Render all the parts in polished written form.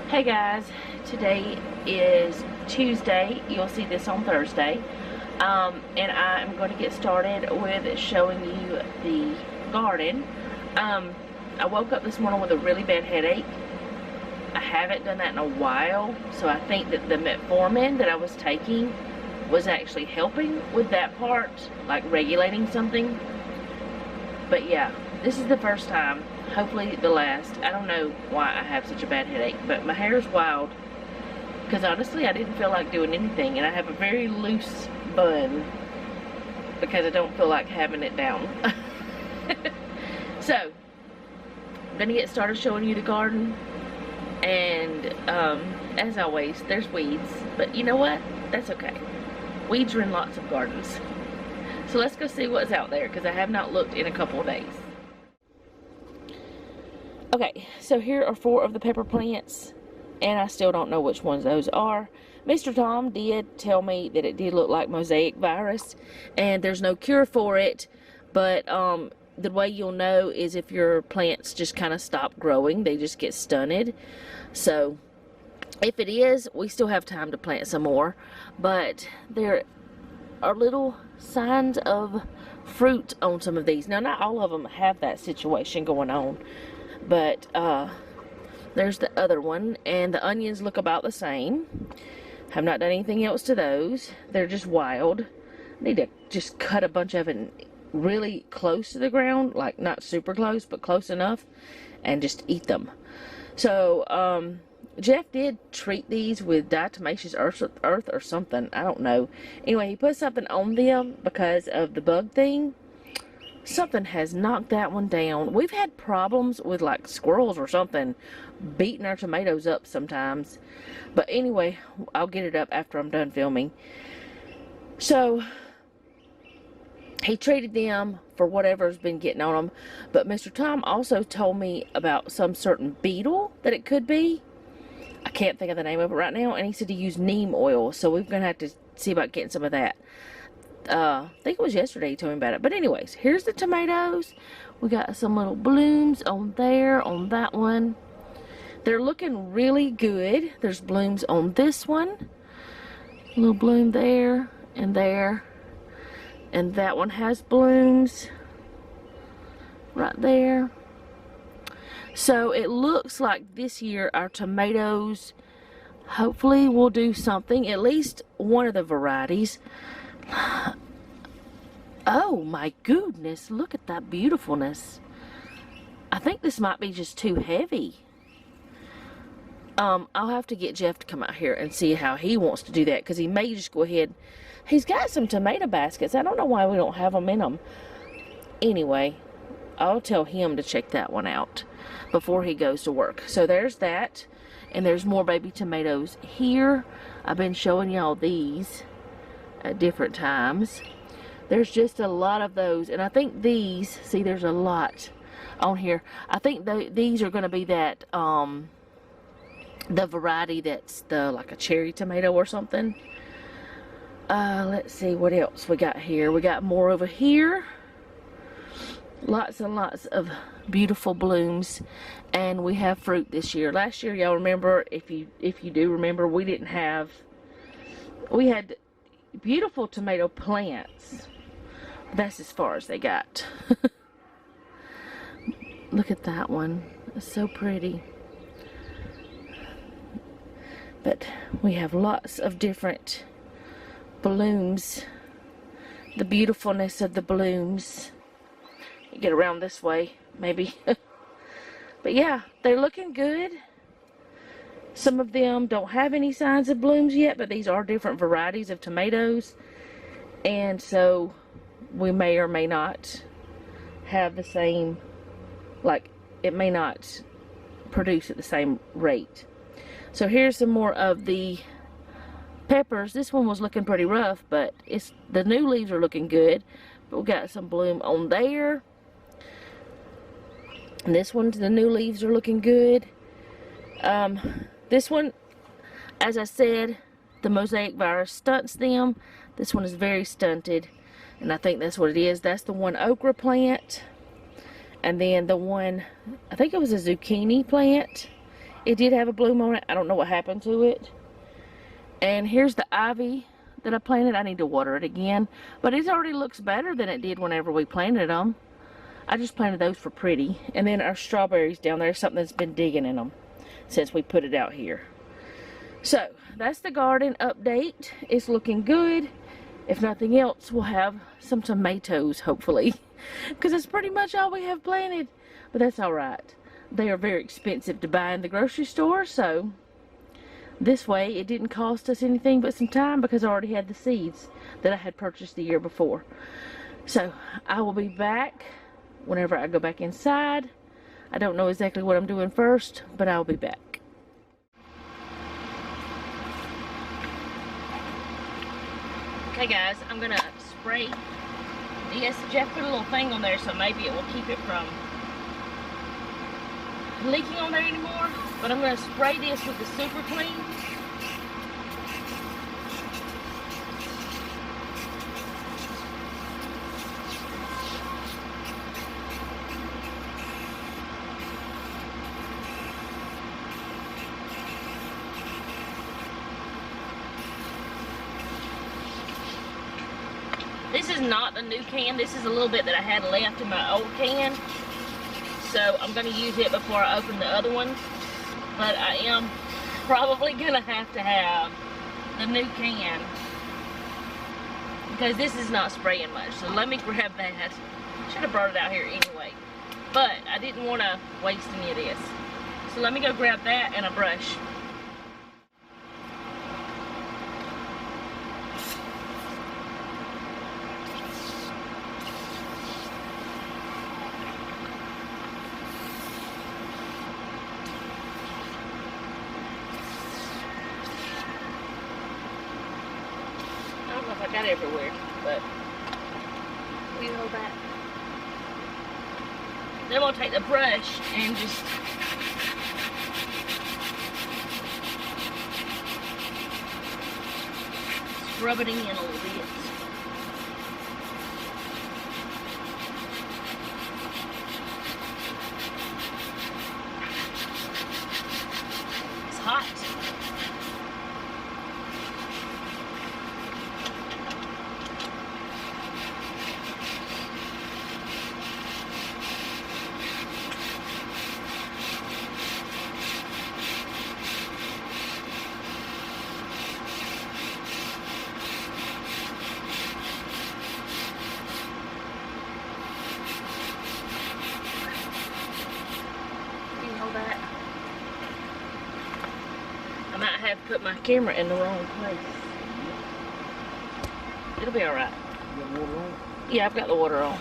Hey guys, today is Tuesday. You'll see this on Thursday. And I'm going to get started with showing you the garden. I woke up this morning with a really bad headache. I haven't done that in a while, so I think that the metformin that I was taking was actually helping with that part, like regulating something. But yeah, this is the first time, hopefully the last. I don't know why I have such a bad headache, but my hair is wild because honestly I didn't feel like doing anything, and I have a very loose bun because I don't feel like having it down. So I'm gonna get started showing you the garden, and as always there's weeds, but you know what, that's okay. Weeds are in lots of gardens. So let's go see what's out there, because I have not looked in a couple of days. Okay, so here are 4 of the pepper plants, and I still don't know which ones those are. Mr. Tom did tell me that it did look like mosaic virus, and there's no cure for it, but the way you'll know is if your plants just kind of stop growing, they just get stunted. So if it is, we still have time to plant some more, but there are little signs of fruit on some of these. Now, not all of them have that situation going on, but there's the other one, and the onions look about the same. Have not done anything else to those. They're just wild. Need to just cut a bunch of it really close to the ground, like not super close, but close enough, and just eat them. So Jeff did treat these with diatomaceous earth or something. I don't know. Anyway, he put something on them because of the bug thing. Something has knocked that one down. We've had problems with like squirrels or something beating our tomatoes up sometimes. But anyway, I'll get it up after I'm done filming. So he treated them for whatever's been getting on them. But Mr. Tom also told me about some certain beetle that it could be. I can't think of the name of it right now, and he said to use neem oil, so we're going to have to see about getting some of that. I think it was yesterday he told me about it. But anyways, here's the tomatoes. We got some little blooms on there, on that one. They're looking really good. There's blooms on this one. A little bloom there and there. And that one has blooms right there. So it looks like this year our tomatoes hopefully will do something, at least one of the varieties. Oh my goodness, look at that beautifulness. I think this might be just too heavy. I'll have to get Jeff to come out here and see how he wants to do that, because he may just go ahead. He's got some tomato baskets. I don't know why we don't have them in them. Anyway, I'll tell him to check that one out before he goes to work. So there's that, and there's more baby tomatoes here. I've been showing y'all these at different times. There's just a lot of those, and I think these, see, there's a lot on here. I think these are going to be that the variety that's the like a cherry tomato or something. Let's see what else we got here. We got more over here. Lots and lots of beautiful blooms, and we have fruit this year. Last year, y'all remember, if you do remember, we had beautiful tomato plants. That's as far as they got. Look at that one. It's so pretty. But we have lots of different blooms. The beautifulness of the blooms. Get around this way, maybe. But yeah, they're looking good. Some of them don't have any signs of blooms yet, but these are different varieties of tomatoes, and so we may or may not have the same, like, it may not produce at the same rate. So here's some more of the peppers. This one was looking pretty rough, but the new leaves are looking good. But we got some bloom on there. And this one, the new leaves are looking good. This one, as I said, the mosaic virus stunts them. This one is very stunted, and I think that's what it is. That's the one okra plant. And then the one, I think it was a zucchini plant. It did have a bloom on it. I don't know what happened to it. And here's the ivy that I planted. I need to water it again, but it already looks better than it did whenever we planted them. I just planted those for pretty. And then our strawberries down there, something that's been digging in them since we put it out here. So that's the garden update. It's looking good. If nothing else, we'll have some tomatoes, hopefully, because it's pretty much all we have planted. But that's all right. They are very expensive to buy in the grocery store, so this way it didn't cost us anything but some time, because I already had the seeds that I had purchased the year before. So I will be back whenever I go back inside. I don't know exactly what I'm doing first, but I'll be back. Okay guys, I'm gonna spray this. Jeff put a little thing on there, so maybe it will keep it from leaking on there anymore. But I'm gonna spray this with the Super Clean. This is not the new can. This is a little bit that I had left in my old can. So I'm going to use it before I open the other one. But I am probably going to have the new can, because this is not spraying much. So let me grab that. Should have brought it out here anyway. But I didn't want to waste any of this. So let me go grab that and a brush. I got everywhere, but will you hold that? Then we'll take the brush and just rub it in a little bit. It's hot. I might have put my camera in the wrong place. It'll be alright. You got water on? Yeah, I've got the water on.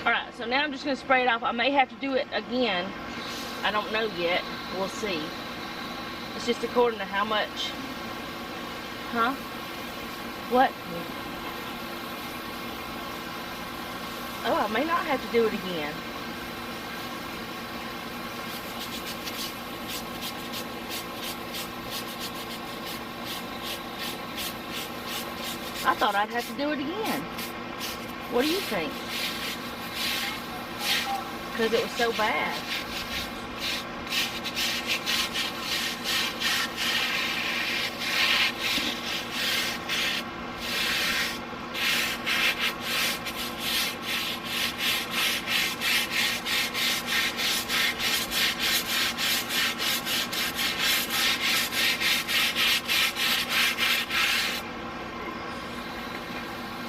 Alright, so now I'm just going to spray it off. I may have to do it again. I don't know yet. We'll see. It's just according to how much. Huh? What? Oh, I may not have to do it again. I thought I'd have to do it again. What do you think? Because it was so bad.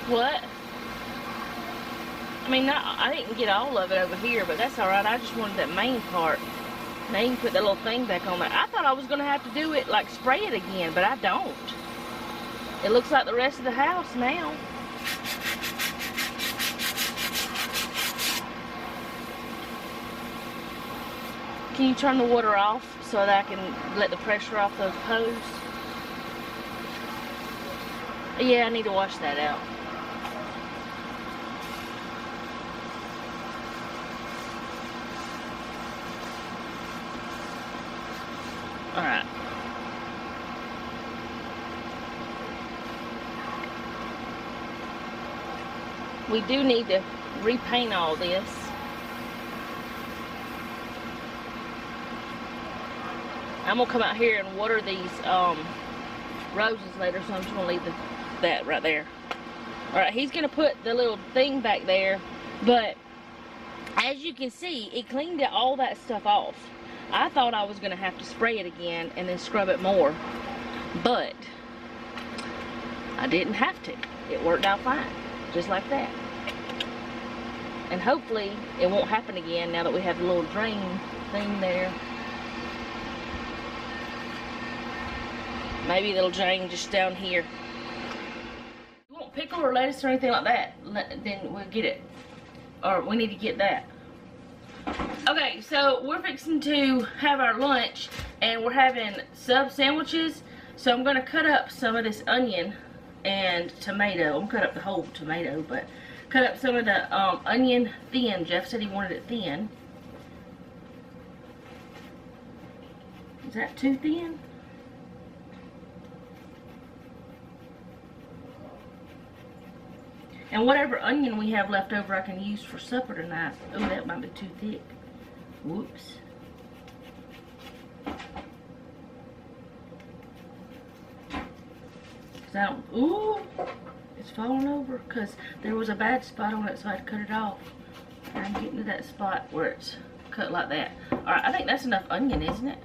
What? I mean, I didn't get all of it over here, but that's alright. I just wanted that main part. Now you can put that little thing back on there. I thought I was going to have to do it, like spray it again, but I don't. It looks like the rest of the house now. Can you turn the water off so that I can let the pressure off those hose? Yeah, I need to wash that out. Alright. we do need to repaint all this. I'm gonna come out here and water these roses later, so I'm just gonna leave that right there. Alright, he's gonna put the little thing back there, but as you can see, it cleaned all that stuff off. I thought I was gonna have to spray it again and then scrub it more, but I didn't have to. It worked out fine, just like that. And hopefully it won't happen again now that we have the little drain thing there. Maybe it'll drain just down here. If you want pickle or lettuce or anything like that, then we'll get it. Or we need to get that. Okay, so we're fixing to have our lunch, and we're having sub sandwiches. So I'm gonna cut up some of this onion and tomato. I'm gonna cut up the whole tomato, but cut up some of the onion thin. Jeff said he wanted it thin. Is that too thin? And whatever onion we have left over, I can use for supper tonight. Oh, that might be too thick. Whoops. Ooh, it's falling over because there was a bad spot on it, so I had to cut it off. And I'm getting to that spot where it's cut like that. Alright, I think that's enough onion, isn't it?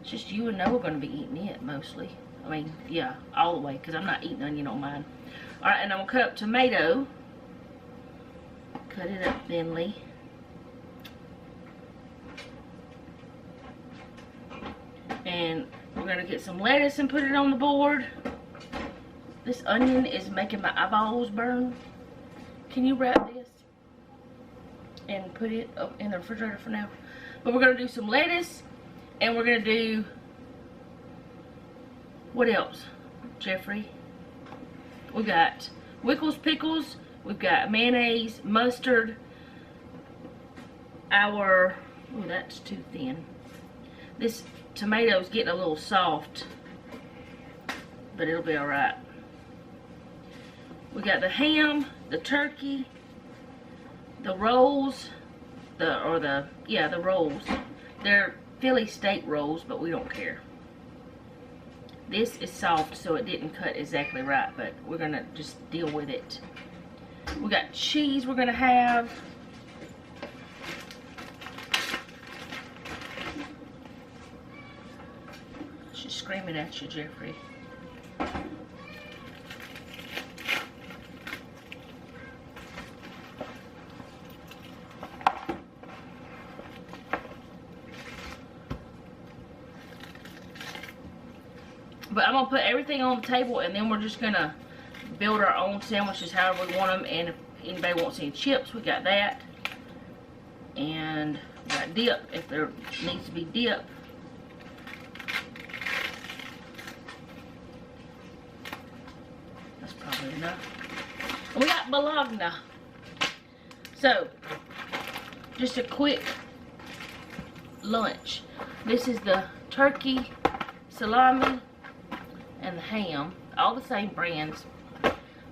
It's just you and Noah going to be eating it mostly. I mean, yeah, all the way, because I'm not eating onion on mine. Alright, and I'm going to cut up tomato. Cut it up thinly. And we're going to get some lettuce and put it on the board. This onion is making my eyeballs burn. Can you wrap this and put it up in the refrigerator for now? But we're going to do some lettuce, and we're going to do, what else, Jeffrey? We got Wickles pickles, we've got mayonnaise, mustard, oh, that's too thin. This tomato's getting a little soft, but it'll be alright. We got the ham, the turkey, the rolls, the rolls. They're Philly steak rolls, but we don't care. This is soft, so it didn't cut exactly right, but we're gonna just deal with it. We got cheese we're gonna have. She's screaming at you, Jeffrey. But I'm going to put everything on the table, and then we're just going to build our own sandwiches however we want them. And if anybody wants any chips, we got that. And we got dip if there needs to be dip. That's probably enough. And we got bologna. So, just a quick lunch. This is the turkey, salami, and the ham, all the same brands,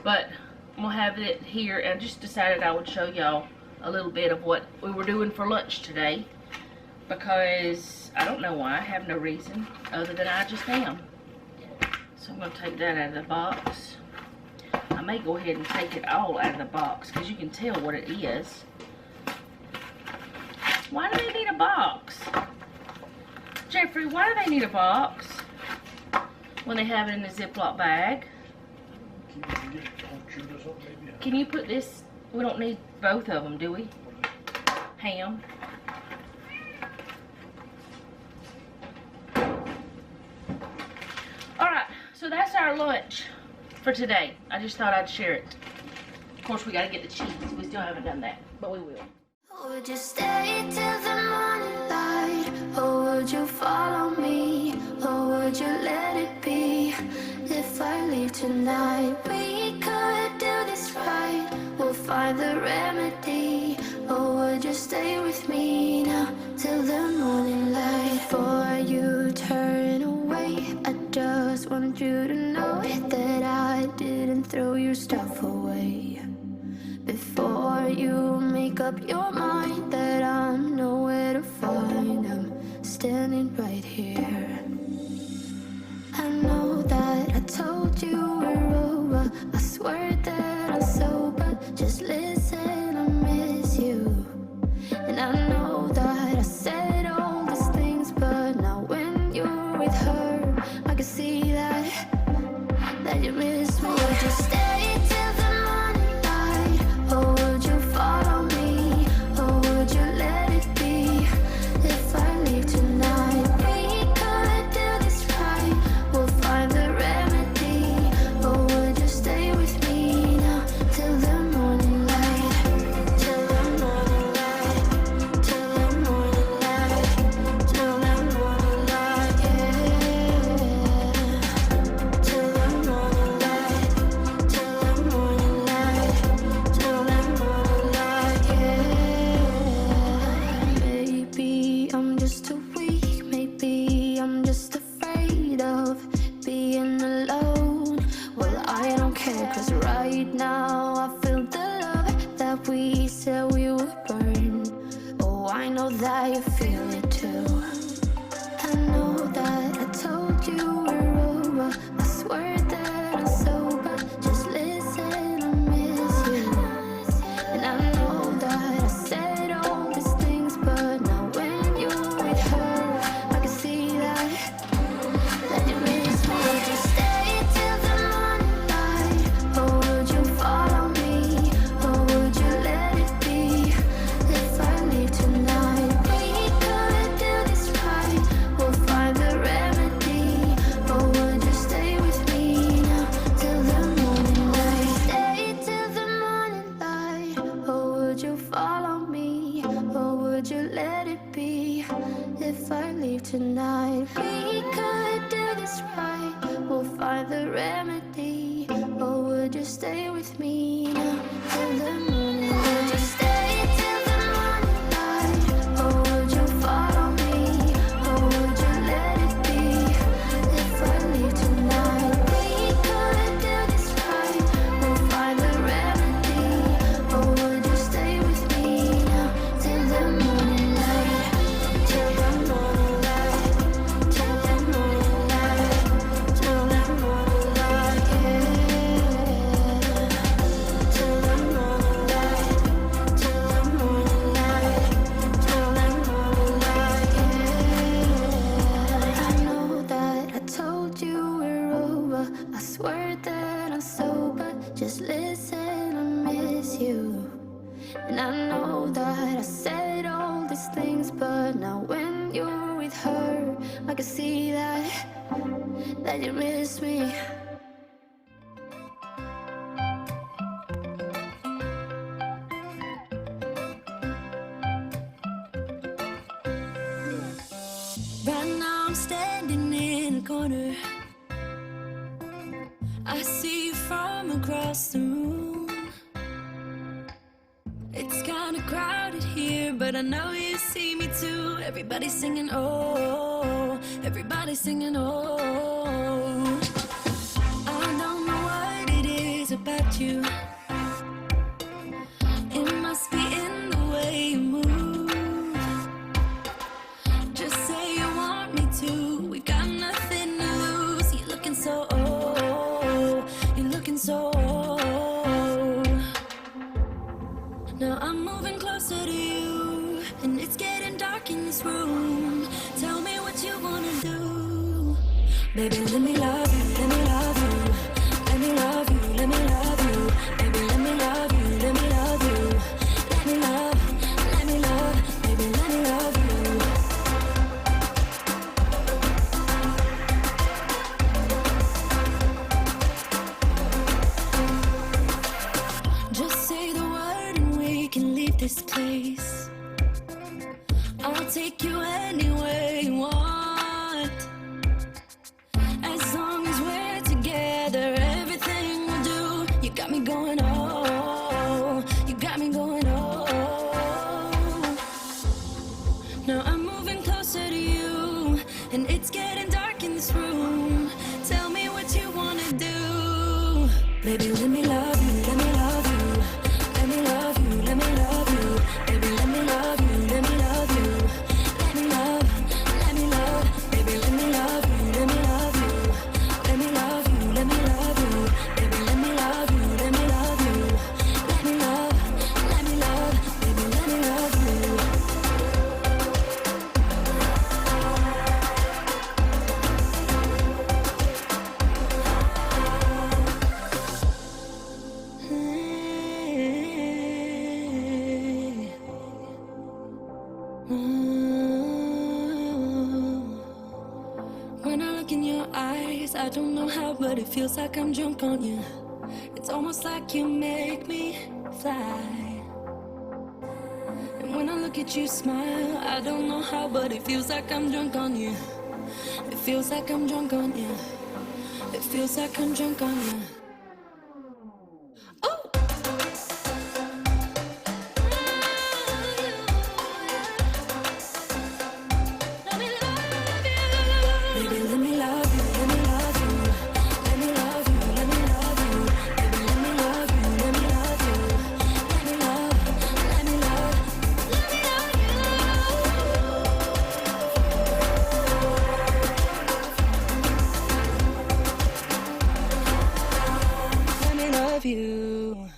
but I'm gonna have it here, and I just decided I would show y'all a little bit of what we were doing for lunch today, because I don't know why. I have no reason other than I just am. So I'm gonna take that out of the box. I may go ahead and take it all out of the box, because you can tell what it is. Why do they need a box? Jeffrey, why do they need a box when they have it in a Ziploc bag? Can you put this? We don't need both of them, do we? Ham. Alright, so that's our lunch for today. I just thought I'd share it. Of course, we gotta get the cheese. We still haven't done that, but we will. Would you stay till the morning light? Or would you follow me? Or would you let it be? If I leave tonight, we could do this right. We'll find the remedy. Or would you stay with me now till the morning light? Before you turn away, I just want you to know that I didn't throw your stuff away. up your mind that I'm nowhere to find. I'm standing right here. I know that I told you we're over. I swear that I'm sober. Just listen, I miss you. And I know that I said all these things, but now when you're with her, I can see that you miss me. Would you stay till the morning light, or would you follow me, or would you let it be? If I leave tonight, we could do this right. We'll find the remedy. Or would you stay with me now till the morning light, till the morning light, till the morning light, till the morning light, yeah. Till the morning light, till the morning light, till the morning light, yeah. Maybe I'm just too weak, maybe I'm just afraid of being alone. Well, I don't care, 'cause right now I feel the love that we said we would burn. Oh, I know that you feel it too. I know that I told you we're over. I swear that I'm sober. Just listen, I miss you. And I know that I said all these things, but now when you're with her, I can see that you miss me. Would you stay till the morning light, or would you follow me, or would you let it be? If I leave tonight, we could do this right. We'll find the remedy. Or would you stay with me now till the morning light? Stay till the morning light. Or would you follow me, or would you let it be? If I leave tonight, we could do this right. We'll find the remedy. Or would you stay with me now till the morning light? Would you stay till the morning light, or would you follow me, or would you let it be? If I leave tonight, we could do this right. We'll find the remedy. Or would you stay with me now till the morning light, till the morning light, till the morning light, till the morning light, yeah. Till the morning light, till the morning light, till the morning light, yeah. I know that I told you we're over. I swear that I'm sober. Just listen, I miss you. And I know that I said all these things, but now when you're with her, I can see that you miss me. Right now I'm standing in a corner. I see you from across the room. It's kinda crowded here, but I know you see me too. Everybody's singing, oh, everybody's singing, oh. I don't know what it is about you. It must be in the way you move. Just say you want me to. We got nothing to lose. You're looking so old. You're looking so old. Now I'm moving closer to you, and it's getting dark in this room. Tell me what you wanna do. Baby, let me love you, let me love you. Let me love you, let me love you. Baby, let me love you, let me love you. Let me love, let me love. Baby, let me love you. Just say the word and we can leave this place. I'll take you anywhere you want. As long as we're together, everything we'll do. You got me going, oh. You got me going, oh. Now I'm moving closer to you, and it's getting dark in this room. Tell me what you wanna do. Baby, let me love you, let me love you. Let me love you, let me love you. I don't know how, but it feels like I'm drunk on you. It's almost like you make me fly. And when I look at you smile, I don't know how, but it feels like I'm drunk on you. It feels like I'm drunk on you. It feels like I'm drunk on you. Oh! Baby, let me love you, let me love you. Let me love you, let me love you. Baby, let me love you, let me love you. Let me love, let me love, let me love you. Let me love you.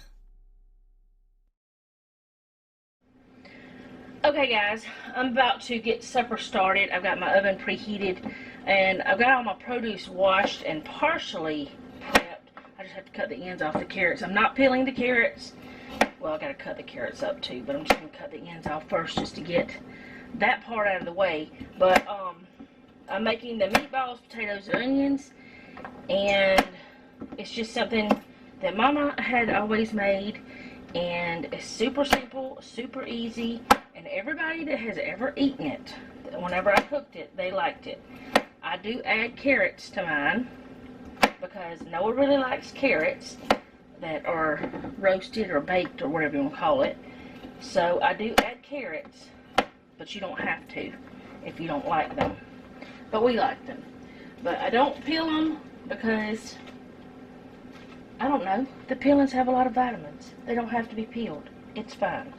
Okay guys, I'm about to get supper started. I've got my oven preheated and I've got all my produce washed and partially prepped. I just have to cut the ends off the carrots. I'm not peeling the carrots. Well, I gotta cut the carrots up too, but I'm just gonna cut the ends off first just to get that part out of the way. But I'm making the meatballs, potatoes, and onions, and it's just something that Mama had always made, and it's super simple, super easy. And everybody that has ever eaten it, whenever I cooked it, they liked it. I do add carrots to mine because no one really likes carrots that are roasted or baked or whatever you want to call it. So I do add carrots, but you don't have to if you don't like them. But we like them. But I don't peel them because, I don't know, the peelings have a lot of vitamins. They don't have to be peeled. It's fine.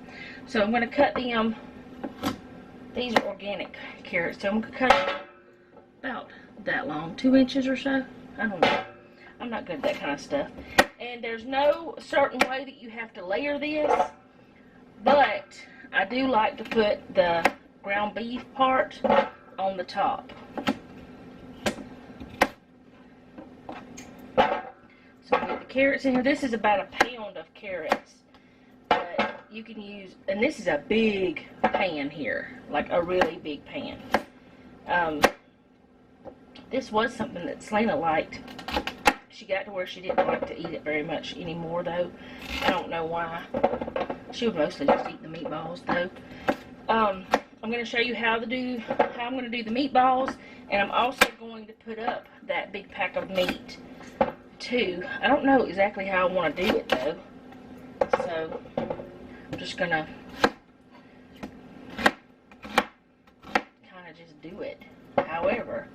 So I'm going to cut them. These are organic carrots, so I'm going to cut them about that long, 2 inches or so. I don't know. I'm not good at that kind of stuff. And there's no certain way that you have to layer this, but I do like to put the ground beef part on the top. So we get the carrots in here. This is about a pound of carrots. You can use, and this is a big pan here, like a really big pan. This was something that Selena liked. She got to where she didn't like to eat it very much anymore, though. I don't know why. She would mostly just eat the meatballs, though. I'm going to show you how I'm going to do the meatballs, and I'm also going to put up that big pack of meat, too. I don't know exactly how I want to do it, though. So I'm just gonna kind of just do it. However,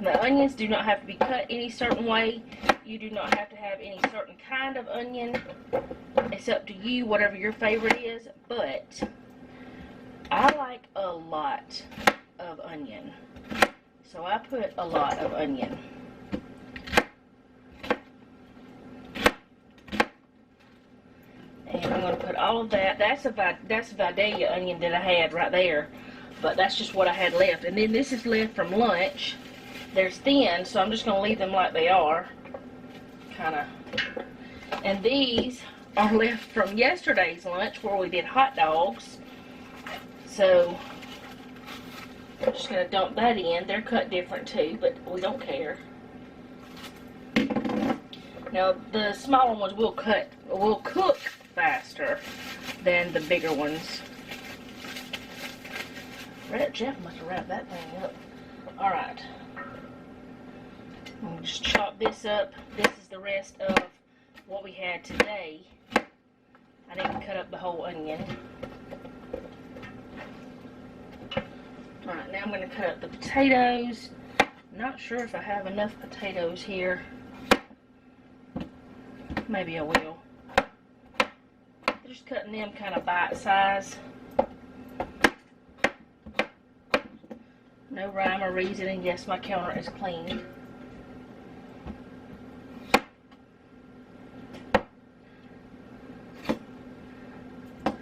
the onions do not have to be cut any certain way. You do not have to have any certain kind of onion. It's up to you, whatever your favorite is. But I like a lot of onion, so I put a lot of onion. And I'm going to put all of that. That's a Vidalia onion that I had right there. But that's just what I had left. And then this is left from lunch. They're thin, so I'm just going to leave them like they are. Kind of. And these are left from yesterday's lunch where we did hot dogs. So I'm just going to dump that in. They're cut different too, but we don't care. Now, the smaller ones will cook faster than the bigger ones. Jeff must have wrapped that thing up. Alright. I'm going to just chop this up. This is the rest of what we had today. I didn't cut up the whole onion. Alright, now I'm going to cut up the potatoes. Not sure if I have enough potatoes here. Maybe I will. Just cutting them kind of bite size. No rhyme or reason, and yes, my counter is clean.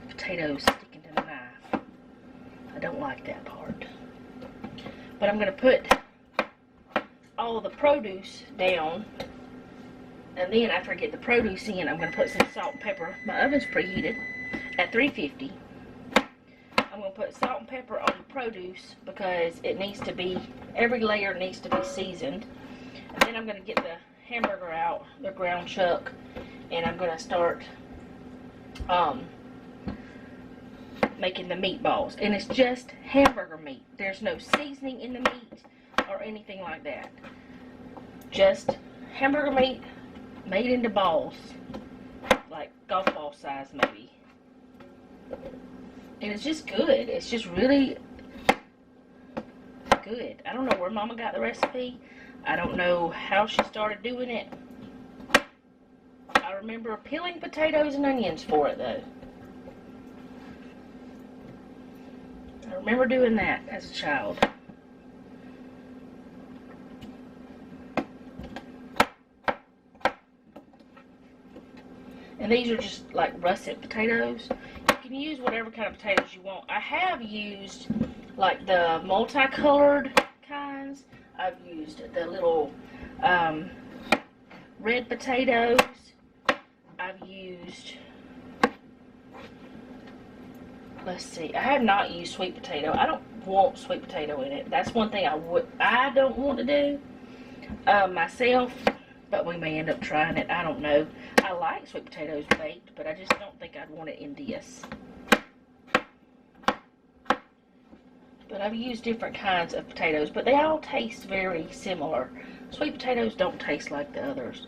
Potatoes sticking to the knife. I don't like that part. But I'm going to put all of the produce down. And then after I get the produce in, I'm going to put some salt and pepper. My oven's preheated at 350. I'm I'm going to put salt and pepper on the produce because it needs to be, every layer needs to be seasoned. And then I'm going to get the hamburger out, the ground chuck, and I'm going to start making the meatballs. And it's just hamburger meat. There's no seasoning in the meat or anything like that. Just hamburger meat made into balls, like golf ball size maybe. And it's just good. It's just really good. I don't know where Mama got the recipe. I don't know how she started doing it. I remember peeling potatoes and onions for it though. I remember doing that as a child. And these are just like russet potatoes. You can use whatever kind of potatoes you want. I have used like the multicolored kinds. I've used the little red potatoes. I've used, let's see, I have not used sweet potato. I don't want sweet potato in it. That's one thing I don't want to do myself, but we may end up trying it. I don't know. I like sweet potatoes baked, but I just don't think I'd want it in this. But I've used different kinds of potatoes, but they all taste very similar. Sweet potatoes don't taste like the others.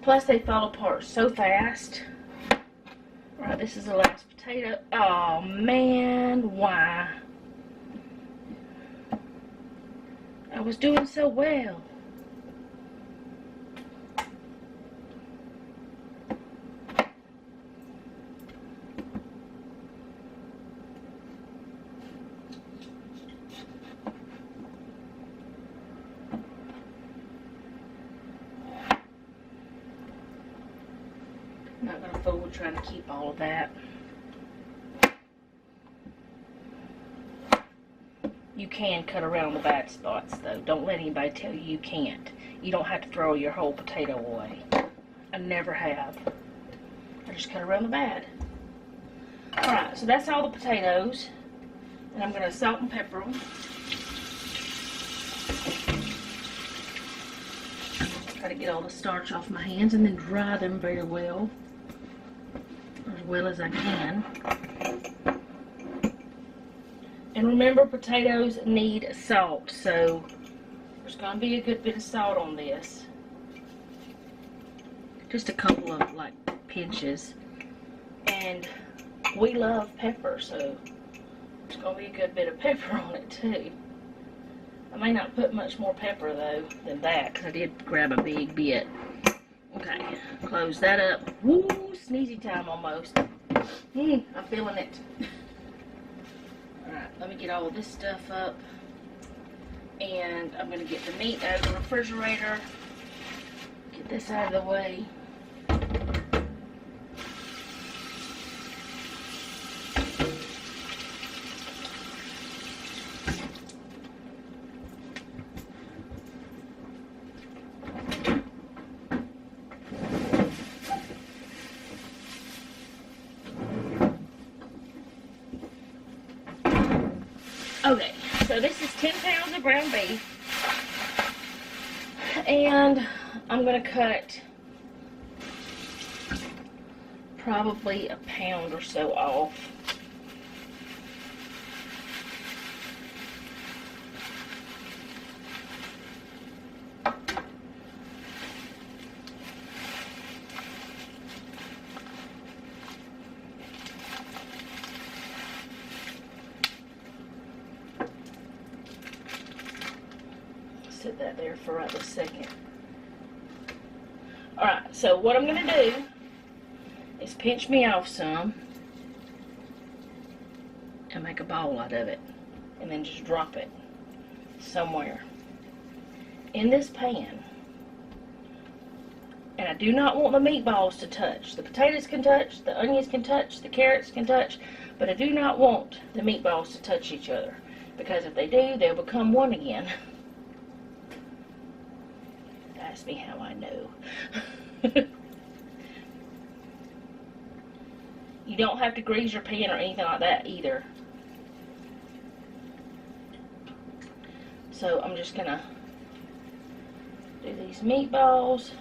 Plus, they fall apart so fast. Alright, this is the last potato. Oh, man, why? I was doing so well. I'm not going to fool with trying to keep all of that. You can cut around the bad spots though. Don't let anybody tell you you can't. You don't have to throw your whole potato away. I never have. I just cut around the bad. Alright, so that's all the potatoes. And I'm going to salt and pepper them. Try to get all the starch off my hands and then dry them very well. As well as I can. And remember, potatoes need salt, so there's going to be a good bit of salt on this. Just a couple of, like, pinches. And we love pepper, so there's going to be a good bit of pepper on it, too. I may not put much more pepper, though, than that, because I did grab a big bit. Okay, close that up. Woo, sneezy time almost. I'm feeling it. Alright, let me get all of this stuff up. And I'm going to get the meat out of the refrigerator. Get this out of the way. Okay, so this is 10 pounds of ground beef, and I'm going to cut probably a pound or so off. Sit that there for right a second. Alright, so what I'm going to do is pinch me off some and make a ball out of it. And then just drop it somewhere in this pan. And I do not want the meatballs to touch. The potatoes can touch, the onions can touch, the carrots can touch, but I do not want the meatballs to touch each other. Because if they do, they'll become one again. Ask me how I know. You don't have to grease your pan or anything like that either. So I'm just gonna do these meatballs.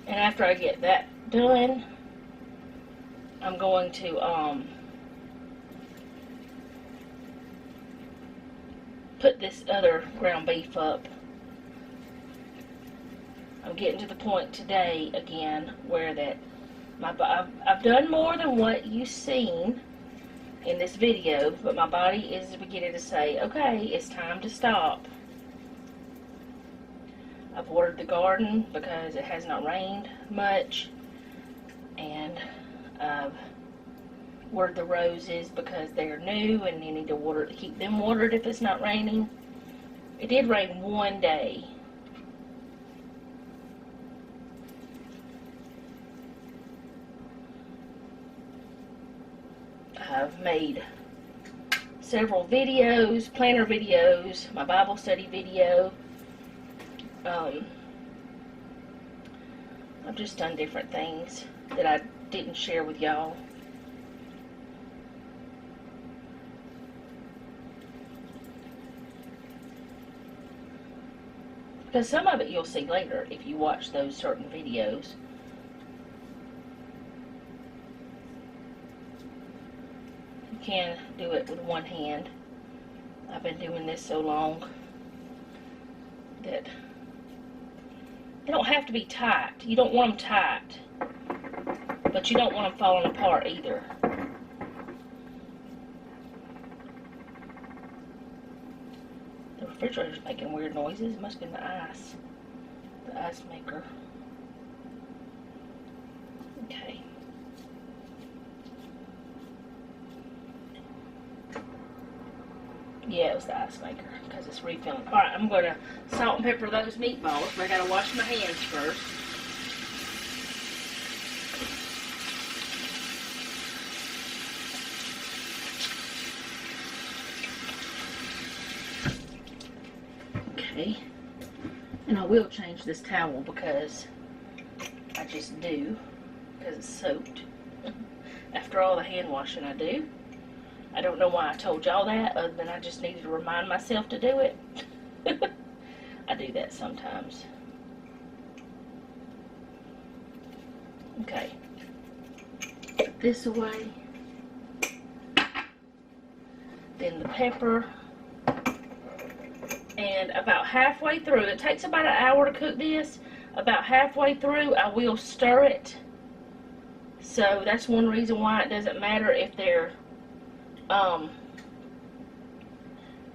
And after I get that done, I'm going to put this other ground beef up. I'm getting to the point today again where that I've done more than what you've seen in this video, but my body is beginning to say, okay, it's time to stop. I've watered the garden because it has not rained much, and I've watered the roses because they're new and you need to keep them watered if it's not raining. It did rain one day. I've made several videos, planner videos, my Bible study video. I've just done different things that I didn't share with y'all. Because some of it you'll see later if you watch those certain videos. You can do it with one hand. I've been doing this so long that they don't have to be tight. You don't want them tight, but you don't want them falling apart either. The refrigerator's making weird noises. It must have been the ice maker. Okay. Yeah, it was the ice maker because it's refilling. Alright, I'm going to salt and pepper those meatballs, but I got to wash my hands first. Okay. And I will change this towel because I just do, because it's soaked. After all the hand washing I do. I don't know why I told y'all that, other than I just needed to remind myself to do it. I do that sometimes. Okay. Put this away. Then the pepper. And about halfway through, it takes about an hour to cook this. About halfway through, I will stir it. So that's one reason why it doesn't matter if they're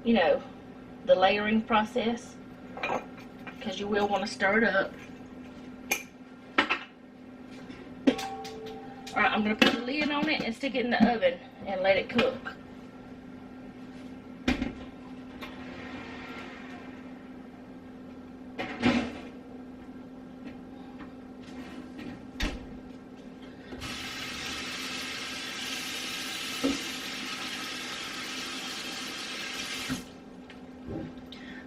you know, the layering process, because you will want to stir it up. Alright, I'm going to put the lid on it and stick it in the oven and let it cook.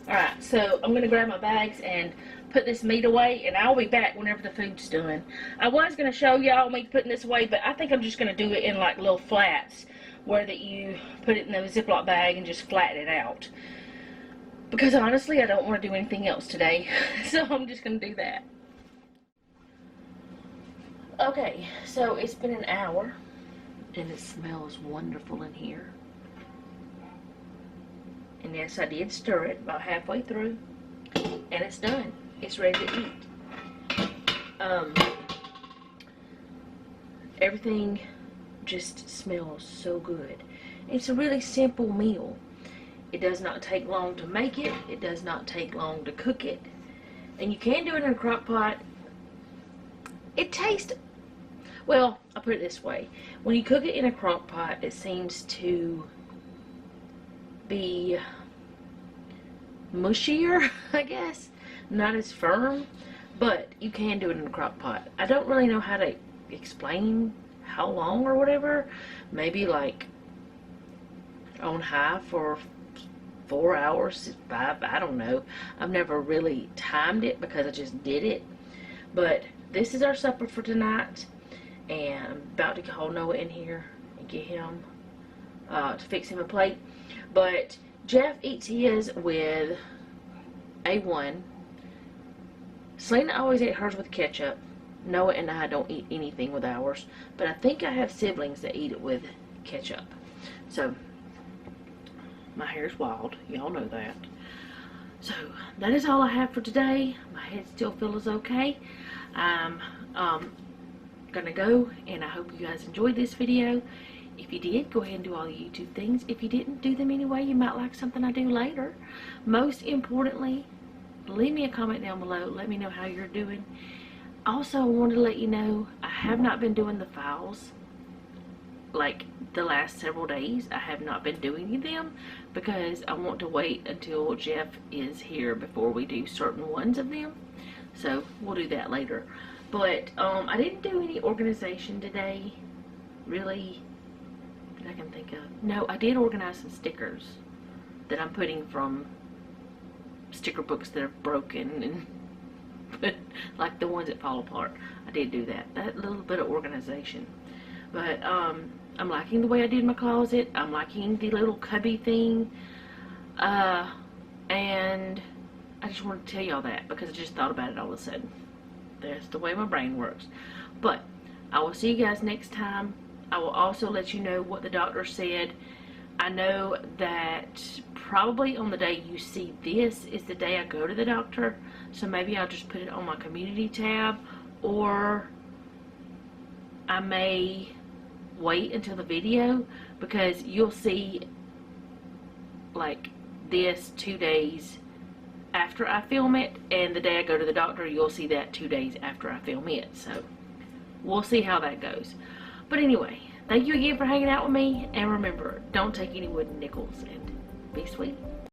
Alright, so I'm going to grab my bags and put this meat away, and I'll be back whenever the food's done. I was going to show y'all me putting this away, but I think I'm just going to do it in like little flats, where that you put it in the Ziploc bag and just flatten it out. Because honestly, I don't want to do anything else today, so I'm just going to do that. Okay, so it's been an hour, and it smells wonderful in here. And yes, I did stir it about halfway through, and it's done. It's ready to eat. Everything just smells so good. It's a really simple meal. It does not take long to make it. It does not take long to cook it. And you can do it in a crock pot. It tastes, well, I'll put it this way. When you cook it in a crock pot, it seems to be mushier, I guess. Not as firm, but you can do it in a crock pot. I don't really know how to explain how long or whatever. Maybe like on high for 4 hours, 5, I don't know. I've never really timed it because I just did it. But this is our supper for tonight, and I'm about to call Noah in here and get him to fix him a plate. But Jeff eats his with A1. Selena always ate hers with ketchup. Noah and I don't eat anything with ours. But I think I have siblings that eat it with ketchup. So, my hair's wild. Y'all know that. So, that is all I have for today. My head still feels okay. I'm gonna go, and I hope you guys enjoyed this video. If you did, go ahead and do all the YouTube things. If you didn't do them anyway, you might like something I do later. Most importantly, leave me a comment down below. Let me know how you're doing. Also, I wanted to let you know I have not been doing the files like the last several days. I have not been doing them because I want to wait until Jeff is here before we do certain ones of them. So we'll do that later. But I didn't do any organization today, really, that I can think of. No, I did organize some stickers that I'm putting from sticker books that are broken and like the ones that fall apart. I did do that. That little bit of organization. But I'm liking the way I did my closet. I'm liking the little cubby thing. And I just wanted to tell y'all that because I just thought about it all of a sudden. That's the way my brain works. But I will see you guys next time. I will also let you know what the doctor said. I know that probably on the day you see this is the day I go to the doctor. So maybe I'll just put it on my community tab, or I may wait until the video, because you'll see like this 2 days after I film it, and the day I go to the doctor you'll see that 2 days after I film it. So we'll see how that goes. But anyway, thank you again for hanging out with me, and remember, don't take any wooden nickels, and be sweet.